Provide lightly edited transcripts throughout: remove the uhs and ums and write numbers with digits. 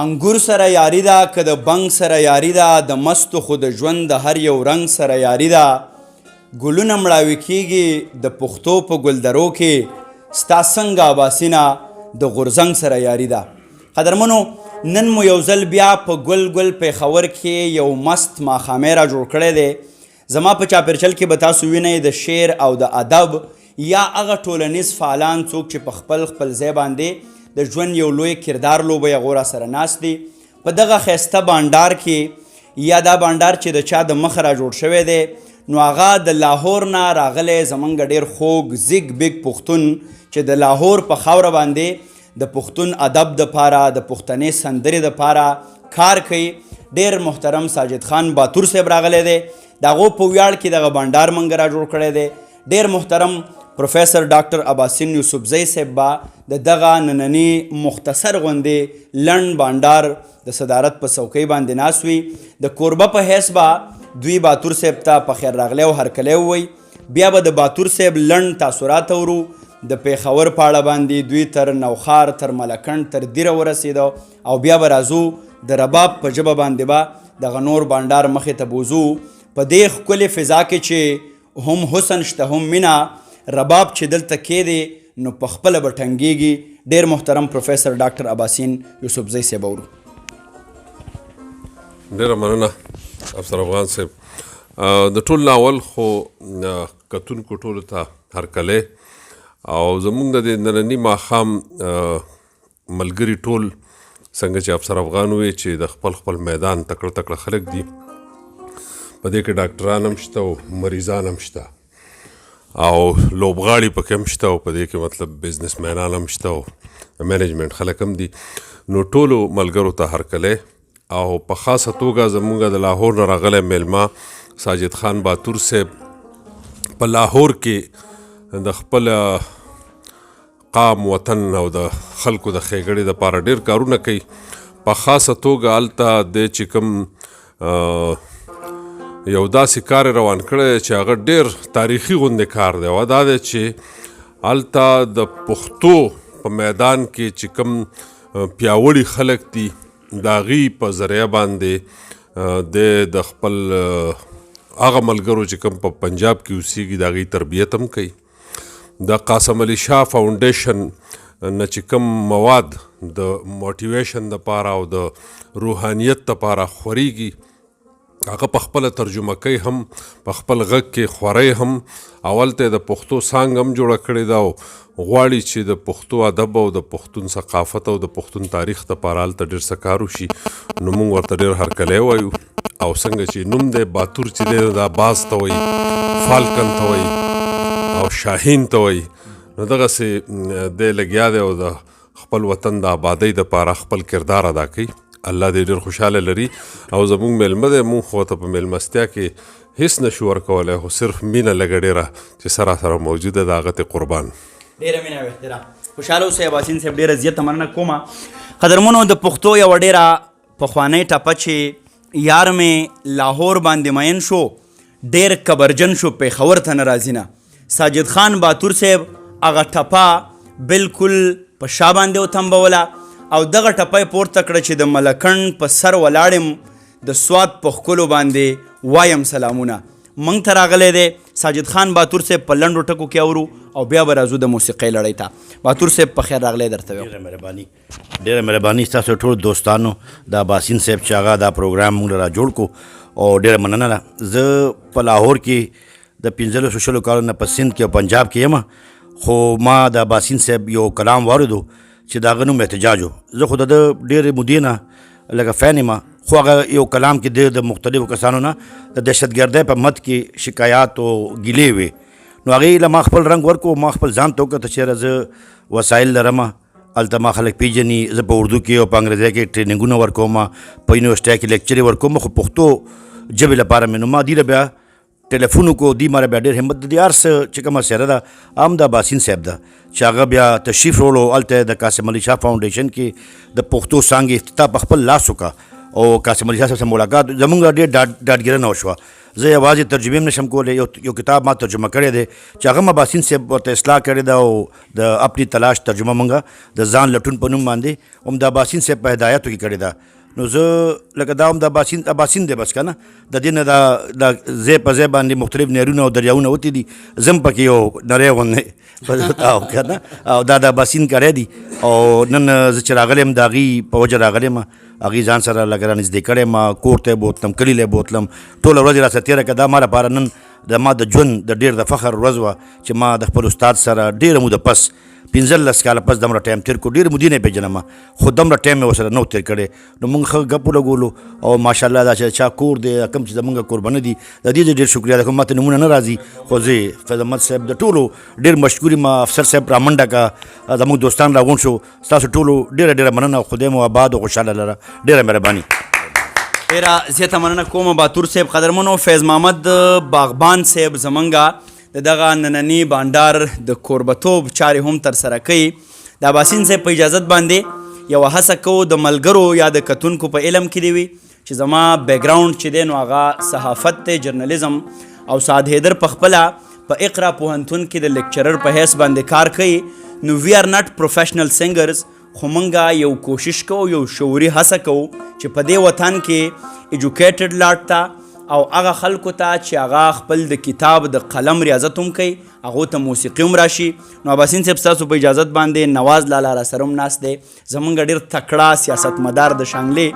انګور سره یاری ده که د بنګ سره یاری ده د مستو خو د ژوند د هر یو رنګ سره یاری ده ګلونه مړاوي کیږي د پښتو په ګلدرو کې ستا څنګه اباسینه د غورځنګ سره یاری ده. قدرمنو نن مو یو ځل بیا په ګل ګل پیښور کې یو مست ماښامۍ را جوړ کړی دی. زما په چاپیرچل کې به تاسو وینئ د شعر او د ادب یا هغه ټولنیز فعالان څوک چې په خپل خپل ځای باندې د ژوند یو لوی کردار لوبوي هغو راسره ناست دي. په دغه ښایسته بانډار کې یا دا بانډار چې د چا د مخه را جوړ شوی دی نو هغه د لاهور نه راغلی زمونږ ډېر خوږ زیږ بیګ پښتون چې د لاهور په خاوره باندې د پښتون ادب دپاره د پښتنې سندرې دپاره کار کوي. ډېر محترم ساجد خان باتور صاحب راغلی دی. د هغو په ویاړ کې دغه بانډار موږ را جوړ کړی دی. ډېر محترم پروفیسر ډاکټر اباسین یوسفزی صاحب به د دغه ننني مختصر غوندې لنډ بانډار د صدارت په څوکۍ باندې ناست وي. د کوربه په حیث به دوی باتور صاحب ته په خیر راغلی او هرکلی ووایي. بیا به د باتور صاحب لنډ تاثرات اورو د پیښور په اړه باندې. دوی تر نوخار تر ملکنډ تر دیره ورسېده او بیا به راځو د رباب په ژبه باندې به دغه نور بانډار مخې ته بوځو. په دې ښکلې فضا کې چې هم حسن شته هم مینه رباب چې دلته کېدی نو په خپله به ټنګېږي. ډېر محترم پروفیسر ډاکټر اباسین یوسفزی صاحب اورو. ډېره مننه افسر افغان صاحب. د ټول ناول خو کتونکو ټولو ته هرکلی او زمونږ د دې ننني ماښام ملګري ټول څنګه چې افسر افغان وویل چې د خپل خپل میدان تکړه تکړه خلک دي. په دې کې ډاکټران هم شته او مریضان هم شته او لوبغاړي پکې هم شته او په دې کې مطلب بزنسمینان هم شته او د مینجمنټ خلک هم دي. نو ټولو ملګرو ته هرکلی او په خاصه توګه زمونږ د لاهور نه راغلی میلمه ساجد خان باتور صاحب په لاهور کې د خپل قام وطن او د خلکو د ښېګړې دپاره ډېر کارونه کوي. په خاصه توګه هلته د چې کوم یو داسې کار روان کړی چې هغه ډېر تاریخي غوندې کار دی او دا دی چې هلته د پښتو په میدان کې چې کوم پیاوړي خلک دي د هغې په ذریعه باندې د خپل هغه ملګرو چې کوم په پنجاب کې اوسېږي د هغې تربیت هم کوي. د قاسم علي شاه فاونډیشن نه چې کوم مواد د موټیویشن دپاره او د روحانیت دپاره خورېږي هغه په خپله ترجمه کوي هم په خپل غږ کې خورئ هم. اولته د پښتو سانګ هم جوړه کړې ده او غواړي چې د پښتو ادب او د پښتون ثقافت او د پښتون تاریخ دپاره هلته ډېر څه کار وشي. نو موږ ورته ډېر هرکلی وایو او څنګه چې نوم دی باتور چې دی دا باز ته وایي فالکن ته وایي او شاهین ته وایي. نو دغسې دی لګیا دی او د خپل وطن د آبادۍ دپاره خپل کردار ادا کوي. الله دې ډېر خوشحاله لري او زموږ میلمه دی. موږ خو ته په میلمستیا کې هېڅ نشو ورکولی خو صرف مینه لږه ډېره چې سره سره موجوده ده هغه ته قربان. ډېره مینه او احترام. خوشحاله اوسئ. اباسین صاحب ډېره زیاته مننه کومه. قدرمنو د پښتو یوه ډېره پخوانۍ ټپه چې یار مې لاهور باندې مین شو ډېر کبرجن شو پیښور ته نه راځي نه. ساجد خان باتور صاحب هغه ټپه بلکل په شا باندې وتمبوله او دغه ټپه یې پورته کړه چې د ملکنډ په سر ولاړ د سوات په ښکلو باندې وایم سلامونه. موږ ته راغلی دی ساجد خان باتور صاحب په لنډو ټکو کې اورو او بیا به راځو د موسیقۍ لړۍ ته. باتور صاحب په خیر راغلی درته ویم. ډېره مهرباني ستاسو ټولو دوستانو د اباسین صاحب چې هغه دا پروګرام موږ را جوړ کړو او ډېره مننه ده. زه په لاهور کې د 15 کالو نه په سند کې او پنجاب کې یم خو ما د اباسین صاحب یو کلام واورېدو چې د هغه نوم احتجاج و. زه خو د ډېرې مودې نه لکه فین یم خو هغه یو کلام کې د مختلفو کسانو نه د دهشتګردۍ په مد کې شکایات او ګیلې وې. نو هغې له ما خپل رنګ ورکړو. ما خپل ځان ته وکړه چېرې زه وسایل لرم هلته ما خلک پیژني. زه په اردو کې او په انګریزۍ کې ټریننګونه ورکوم په یونیورسټۍ کې لیکچرې ورکوم خو پښتو ژبې لپاره مې نو ما دې له بیا ټلیفون وکړو. دوی ماره بیا ډېر همت د دې هر څه چې کومه څېره ده هم د اباسین صاحب ده چې هغه بیا تشریف وروړو هلته د قاسم علي شاه فاونډیشن کې د پښتو څانګې افتتاح په خپل لاس وکړه او قاسم علي صاحب سره ملاقات زمونږ ډېر ډاډګیرنه وشوه. زه یوازې ترجمې هم نشم کولی. یو کتاب ما ترجمه کړی دی چې هغه مباسین صاحب ورته اصلاح کړې ده او د اپنی تلاش ترجمه مونږه د ځان لټون په نوم باندې هم د عباسین صاحب په هدایتو کې کړې ده. نو زه لکه دا هم د عباسین دی بس که نه، د دې نه دا ځای په ځای باندې مختلف نهرونه او دریاونه وتې دي، زه هم پکې یو نری غوندې او که نه او دا د عباسین کړی دي. او نن زه چې راغلی یم د هغې په وجه راغلی یم، هغې ځان سره لږ رانږدې کړی یم، کور ته یې بوتلم، کلي له یې بوتلم، ټوله ورځ یې راسره تېره کړه. دا ما لپاره نن ما د ژوند د ډېر د فخر ورځ وه چې ما د خپل استاد سره ډېره موده پس 15 کاله پس دومره ټایم تېر کړو. ډېرې مودې نه یې پېژنم، خو دومره ټایم مې ورسره نه و تېر کړی. نو موږ ښه ګپ ولګولو او ماشاءالله دا چې چا کور دی کوم چې زموږ کوربانه دي د دې ډېر شکریه ده. کوم ماته نومونه نه راځي، خو زه فیض احمد صاحب د ټولو ډېر مشکور یم. افسر صاحب رامنډه کا زموږ دوستان راغونډ شو، ستاسو ټولو ډېره مننه. خدای مو آباد او خوشحاله لره. ډېره مهرباني. ډېره زیاته مننه کوم باتور صاحب. قدرمنو فیض محمد باغبان صاحب زمونږ د دغه ننني بانډار د کوربتوب چارې هم ترسره کوي. د عباسین صاحب په اجازت باندې یوه هڅه کوو د ملګرو یا د کتونکو په علم کې دې وي چې زما بیکګراوند چې دی نو هغه صحافت دی، جرنالیزم، او سعد حیدر په خپله په اقرا پوهنتون کې د لیکچرر په حیث باندې کار کوي. نو وی آر ناٹ پروفیشنل سنگرز، خو موږ یو کوشش کوو، یو شعوري هڅه کوو چې په دې وطن کې ایجوکیټډ لاټ ته او هغه خلکو ته چې هغه خپل د کتاب د قلم ریاضت هم کوي، هغو ته موسیقي هم راشي. نو عباسین صاحب ستاسو په اجازت باندې نواز لالا راسره هم ناست دی، زمونږ ډېر تکړه سیاستمدار د شانګلې.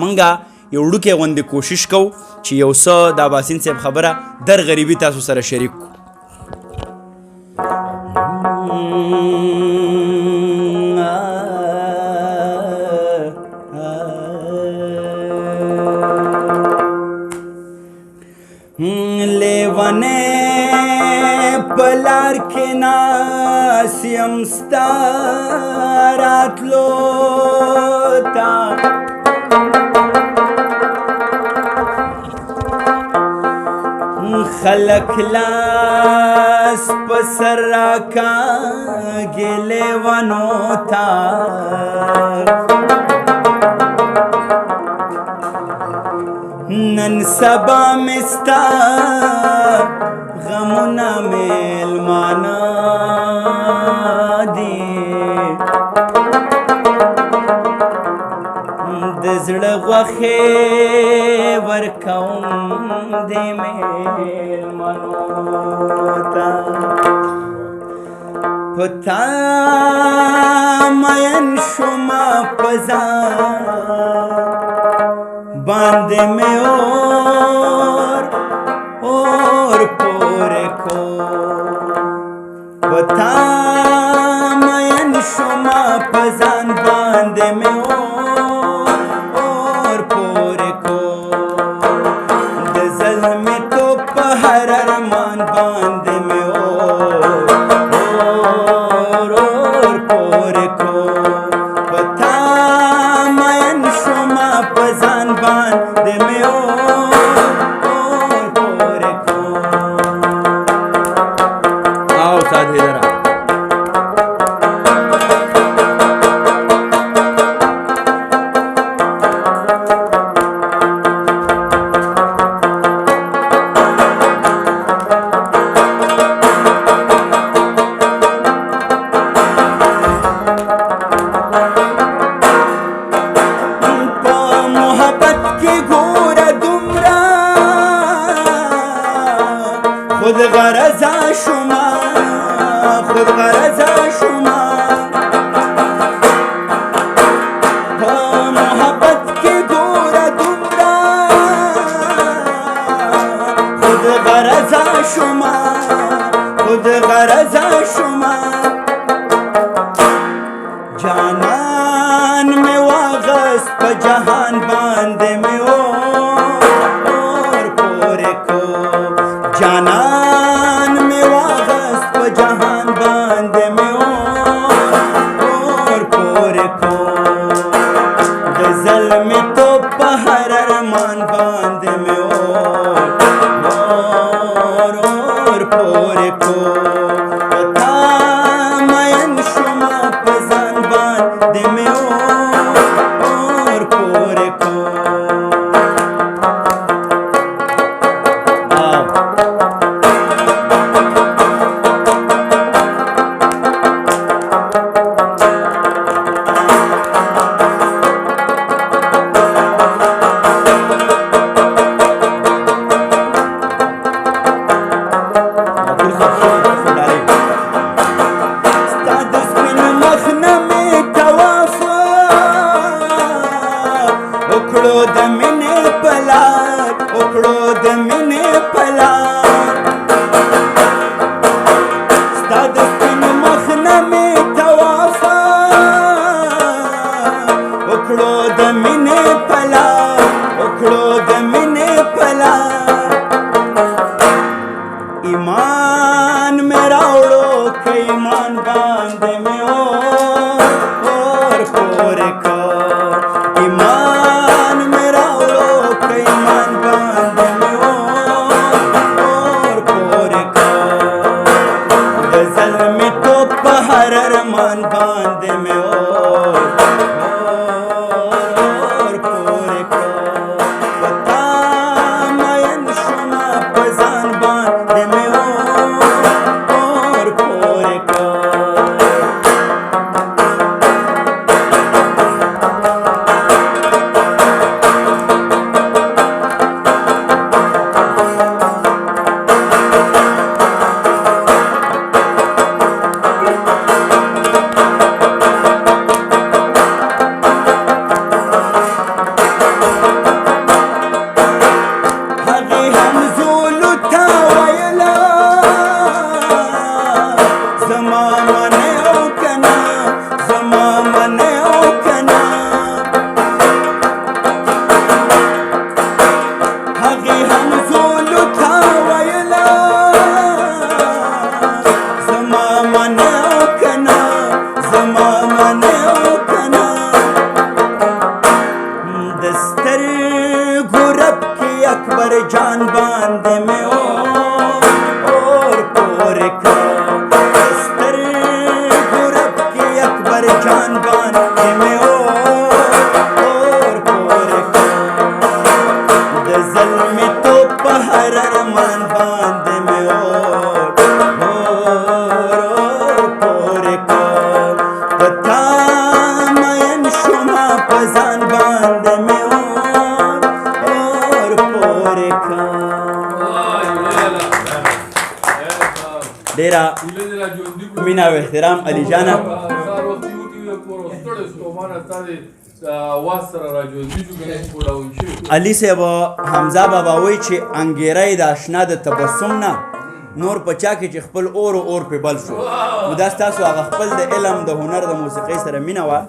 موږ یو وړوکی غوندې کوشش کوو چې یو څه د عباسین صاحب خبره در غریبي تاسو سره شریک کړو. لیوانه پلار کې ناس یم ستا راتلو تا، خلک لاس په سر راکاږي لیوانو تا، نن سبا مستا غمونه میلمانه دي، د زړه غوښې ورکوم د میلمنو ته، په تا مین شومه په ځان باندې مې اور پورې کو، په تا مین شومه په ځان باندې مې اور پورې کو، د زلمي توپ په هر ارمان باندې مې اور پورې کو، په تا مین شومه په ځان باندې مې اور پورې کو. آو سعد حیدر خود غرضا شما، خود غرضا شما، په محبت کې ګوره دومره خود غرضا شما، خود غرضا شما، جانان مې واغست په جهان باندې مې اور پورې کو، جانان مې واغست په جهان باندې مې اور پورې کو، د زلمي توپ په هر ارمان باندې مې اور پورې کو، په تا مین شومه په ځان باندې مې اور پورې کو. وکړو د مینې په لار وکړو د مینې په لار ستا د سپین مخ نه مې توافه وکړو د مینې په لار وکړو د مینې په لار ایمان مې راوړو که ایمان باندې مې اور پورې کړ ایمان مې راوړو که ایمان باندې مې اور پورې کړ د زلمي توپ په هر ارمان باندې مې اور پورې کړ په تا مین شومه په ځان باندې مې اور پورې کړ هغې هم زولو ته ویله زما منې او که نه زما منې او که نه هغې هم زولو ته ویله زما منې او که نه زما منې او که نه د سترګو رب کې اکبر جان باندې مې اور پورې کړ د سترګو رب کې اکبر جان باندې مې اور پورې کړ د زلمي توپ په هر ارمان باندې مې اور پورې کړ په تا مین شومه په ځان باندې مې اور پورې کړ ډېره مینه او احترام علي جانه علي صاحب حمزه بابا وایي چې انګیره یې د اشنا د تبسم نه نور په چا کې چې خپل اور پې بل شو نو دا ستاسو هغه خپل د علم د هنر د موسیقۍ سره مینه وه